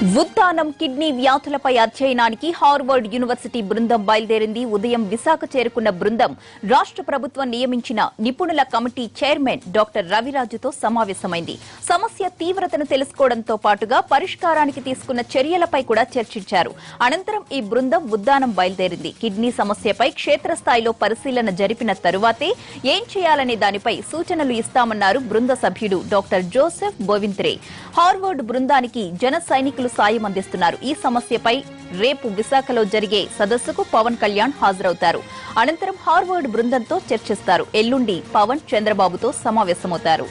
Uddanam kidney వ్యాధులపై అధ్యయనానికి Harvard university బృందం బయలుదేరింది. ఉదయం విశాఖ చేరుకున్న బృందం రాష్ట్ర ప్రభుత్వం నియమించిన నిపుణుల కమిటీ చైర్మన్ డాక్టర్ రవిరాజుతో సమావేశమైంది. సమస్య తీవ్రతను తెలుసుకోవడంతో పాటుగా పరిష్కారానికి తీసుకున్న చర్యలపై కూడా చర్చించారు. అనంతరం ఈ బృందం ఉద్దానం బయలుదేరింది. కిడ్నీ సమస్యపై క్షేత్రస్థాయిలో పరిశీలన జరిపిన తరువాతే ఏం చేయాలనే దానిపై సూచనలు ఇస్తామన్నారు బృంద సభ్యుడు డాక్టర్ జోసెఫ్ బోవింత్రే. హార్వర్డ్ బృందానికి జన సైనికులు సాయం అందిస్తున్నారు. ఈ సమస్యపై రేపు విశాఖలో జరిగే సదస్సుకు పవన్ కళ్యాణ్ హాజరవుతారు. అనంతరం హార్వర్డ్ బృందంతో చర్చిస్తారు. ఎల్లుండి పవన్ చంద్రబాబుతో సమావేశమవుతారు.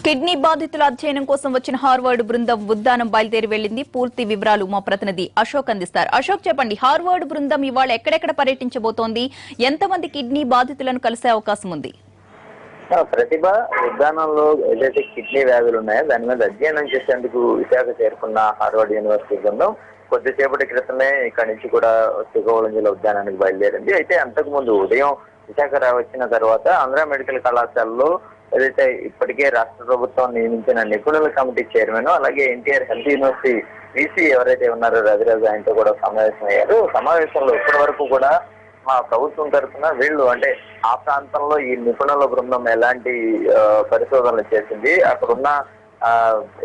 కిడ్నీ బాధితుల అధ్యయనం కోసం వచ్చిన హార్వర్డ్ బృందం ఉద్దానం బయలుదేరి వెళ్లింది. పూర్తి వివరాలు మా ప్రతినిధి అశోక్ అందిస్తారు. అశోక్, చెప్పండి, హార్వర్డ్ బృందం ఇవాళ ఎక్కడెక్కడ పర్యటించబోతోంది? ఎంతమంది కిడ్నీ బాధితులను కలిసే అవకాశం ఉంది? ప్రతిభ ఉద్దానంలో ఏదైతే కిడ్నీ వ్యాధులు ఉన్నాయో దాని మీద అధ్యయనం చేసేందుకు విశాఖ చేరుకున్న హార్వర్డ్ యూనివర్సిటీ బృందం కొద్దిసేపటి క్రితమే ఇక్కడి నుంచి కూడా శ్రీకాకుళం జిల్లా ఉద్యానానికి బయలుదేరింది. అయితే అంతకు ముందు ఉదయం విశాఖ వచ్చిన తర్వాత ఆంధ్ర మెడికల్ కళాశాలలో ఏదైతే ఇప్పటికే రాష్ట్ర ప్రభుత్వం నియమించిన నిపుణుల కమిటీ చైర్మన్ అలాగే ఎన్టీఆర్ హెల్త్ యూనివర్సిటీ వీసీ ఎవరైతే ఉన్నారో రవిరాజు ఆయనతో కూడా సమావేశం అయ్యారు. సమావేశంలో ఇప్పటి వరకు కూడా మా ప్రభుత్వం తరఫున వీళ్ళు అంటే ఆ ప్రాంతంలో ఈ నిపుణుల బృందం ఎలాంటి పరిశోధనలు చేసింది, అక్కడున్న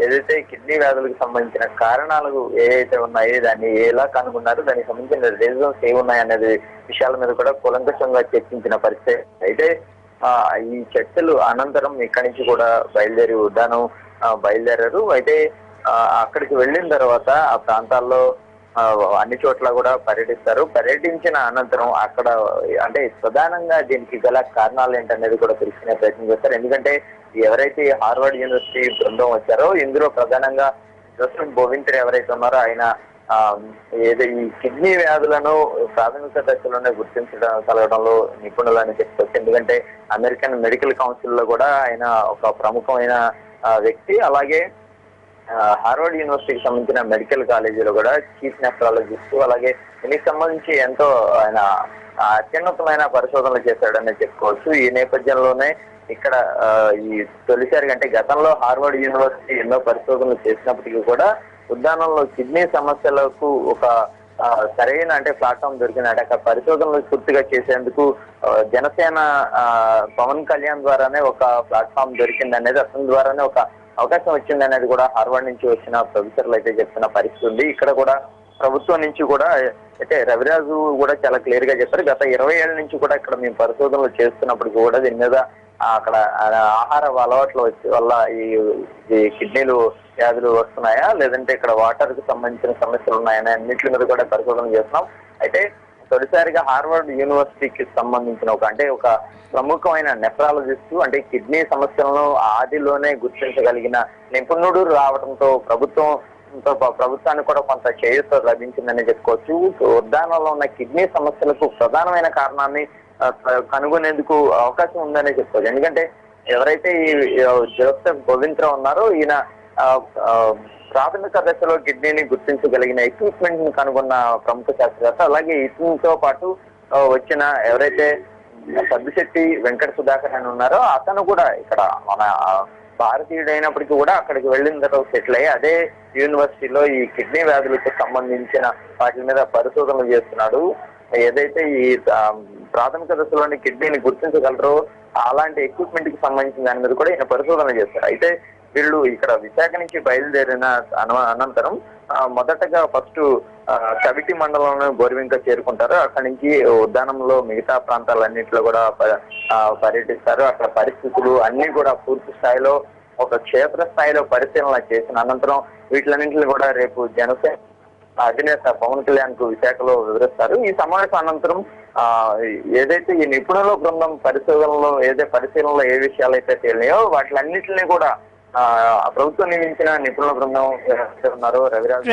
ఏదైతే కిడ్నీ వ్యాధులకు సంబంధించిన కారణాలు ఏవైతే ఉన్నాయో దాన్ని ఎలా కనుగొన్నారు, దానికి సంబంధించిన రీజన్స్ ఏమున్నాయి అనేది విషయాల మీద కూడా కూలంకషంగా చర్చించిన పరిస్థితి. అయితే ఈ చర్చలు అనంతరం ఇక్కడి నుంచి కూడా బయలుదేరి ఉద్దానం బయలుదేరారు. అయితే అక్కడికి వెళ్ళిన తర్వాత ఆ ప్రాంతాల్లో అన్ని చోట్ల కూడా పర్యటిస్తారు. పర్యటించిన అనంతరం అక్కడ అంటే ప్రధానంగా దీనికి గల కారణాలు ఏంటనేది కూడా తెలుసుకునే ప్రయత్నం చేస్తారు. ఎందుకంటే ఎవరైతే హార్వర్డ్ యూనివర్సిటీ బృందం వచ్చారో ఇందులో ప్రధానంగా జోసెఫ్ బోవింత్రే ఎవరైతే ఉన్నారో ఆయన ఏదో ఈ కిడ్నీ వ్యాధులను ప్రాథమిక దశలోనే గుర్తించగలగడంలో నిపుణులని చెప్పుకోవచ్చు. ఎందుకంటే అమెరికన్ మెడికల్ కౌన్సిల్ లో కూడా ఆయన ఒక ప్రముఖమైన వ్యక్తి. అలాగే హార్వర్డ్ యూనివర్సిటీకి సంబంధించిన మెడికల్ కాలేజీలో కూడా చీఫ్ నెఫ్రాలజిస్ట్, అలాగే దీనికి సంబంధించి ఎంతో ఆయన అత్యున్నతమైన పరిశోధనలు చేశాడని చెప్పుకోవచ్చు. ఈ నేపథ్యంలోనే ఇక్కడ ఈ తొలిసారిగా అంటే గతంలో హార్వర్డ్ యూనివర్సిటీ ఎన్నో పరిశోధనలు చేసినప్పటికీ కూడా ఉద్దానంలో కిడ్నీ సమస్యలకు ఒక సరైన అంటే ప్లాట్ఫామ్ దొరికిందంటే అక్కడ పరిశోధనలు పూర్తిగా చేసేందుకు జనసేన పవన్ కళ్యాణ్ ద్వారానే ఒక ప్లాట్ఫామ్ దొరికింది అనేది, అతని ద్వారానే ఒక అవకాశం వచ్చింది అనేది కూడా హార్వర్డ్ నుంచి వచ్చిన ప్రొఫెసర్లు అయితే చెప్తున్న పరిస్థితి ఉంది. ఇక్కడ కూడా ప్రభుత్వం నుంచి కూడా అయితే రవిరాజు కూడా చాలా క్లియర్ గా చెప్పారు. గత 20 ఏళ్ల నుంచి కూడా ఇక్కడ మేము పరిశోధనలు చేస్తున్నప్పటికీ కూడా దీని మీద అక్కడ ఆహార అలవాట్ల వల్ల ఈ కిడ్నీలు వ్యాధులు వస్తున్నాయా, లేదంటే ఇక్కడ వాటర్ కి సంబంధించిన సమస్యలు ఉన్నాయని అన్నింటి మీద కూడా పరిశోధన చేస్తున్నాం. అయితే తొలిసారిగా హార్వర్డ్ యూనివర్సిటీకి సంబంధించిన ఒక ప్రముఖమైన నెఫ్రాలజిస్ట్ అంటే కిడ్నీ సమస్యలను ఆదిలోనే గుర్తించగలిగిన నిపుణుడు రావడంతో ప్రభుత్వానికి కూడా కొంత చేయూత లభించిందని చెప్పుకోవచ్చు. ఉద్దానంలో ఉన్న కిడ్నీ సమస్యలకు ప్రధానమైన కారణాన్ని కనుగొనేందుకు అవకాశం ఉందనే చెప్పుకోవచ్చు. ఎందుకంటే ఎవరైతే ఈ జోసెఫ్ బోవింత్రే ఉన్నారో ఈయన ప్రాథమిక దశలో కిడ్నీని గుర్తించగలిగిన ఎక్విప్మెంట్ ని కనుగొన్న ప్రముఖ శాస్త్రవేత్త. అలాగే ఇతనితో పాటు వచ్చిన ఎవరైతే సబ్బిశెట్టి వెంకట సుధాకర్ అని ఉన్నారో అతను కూడా ఇక్కడ మన భారతీయుడు అయినప్పటికీ కూడా అక్కడికి వెళ్ళిన తర్వాత సెటిల్ అయ్యి అదే యూనివర్సిటీలో ఈ కిడ్నీ వ్యాధులకు సంబంధించిన వాటి మీద పరిశోధనలు చేస్తున్నాడు. ఏదైతే ఈ ప్రాథమిక దశలోని కిడ్నీని గుర్తించగలరో అలాంటి ఎక్విప్మెంట్ కి సంబంధించిన దాని మీద కూడా ఈయన పరిశోధన చేస్తారు. అయితే వీళ్ళు ఇక్కడ విశాఖ నుంచి బయలుదేరిన అనంతరం మొదటగా ఫస్ట్ కవిటి మండలంలో బోర్వింక చేరుకుంటారు. అక్కడి నుంచి ఉద్యానంలో మిగతా ప్రాంతాలన్నింటిలో కూడా పర్యటిస్తారు. అక్కడ పరిస్థితులు అన్ని కూడా పూర్తి స్థాయిలో ఒక క్షేత్ర స్థాయిలో పరిశీలన చేసిన అనంతరం వీటిలన్నింటిని కూడా రేపు జనసేన అధినేత పవన్ కళ్యాణ్ కు విశాఖలో వివరిస్తారు. ఈ సమావేశం అనంతరం ఏదైతే ఈ నిపుణుల బృందం పరిశోధనలో పరిశీలనలో ఏ విషయాలు అయితే తేలినాయో వాటిలన్నింటినీ కూడా ప్రభుత్వం నియమించిన నిపుణుల బృందం ఉన్నారో రవిరాజు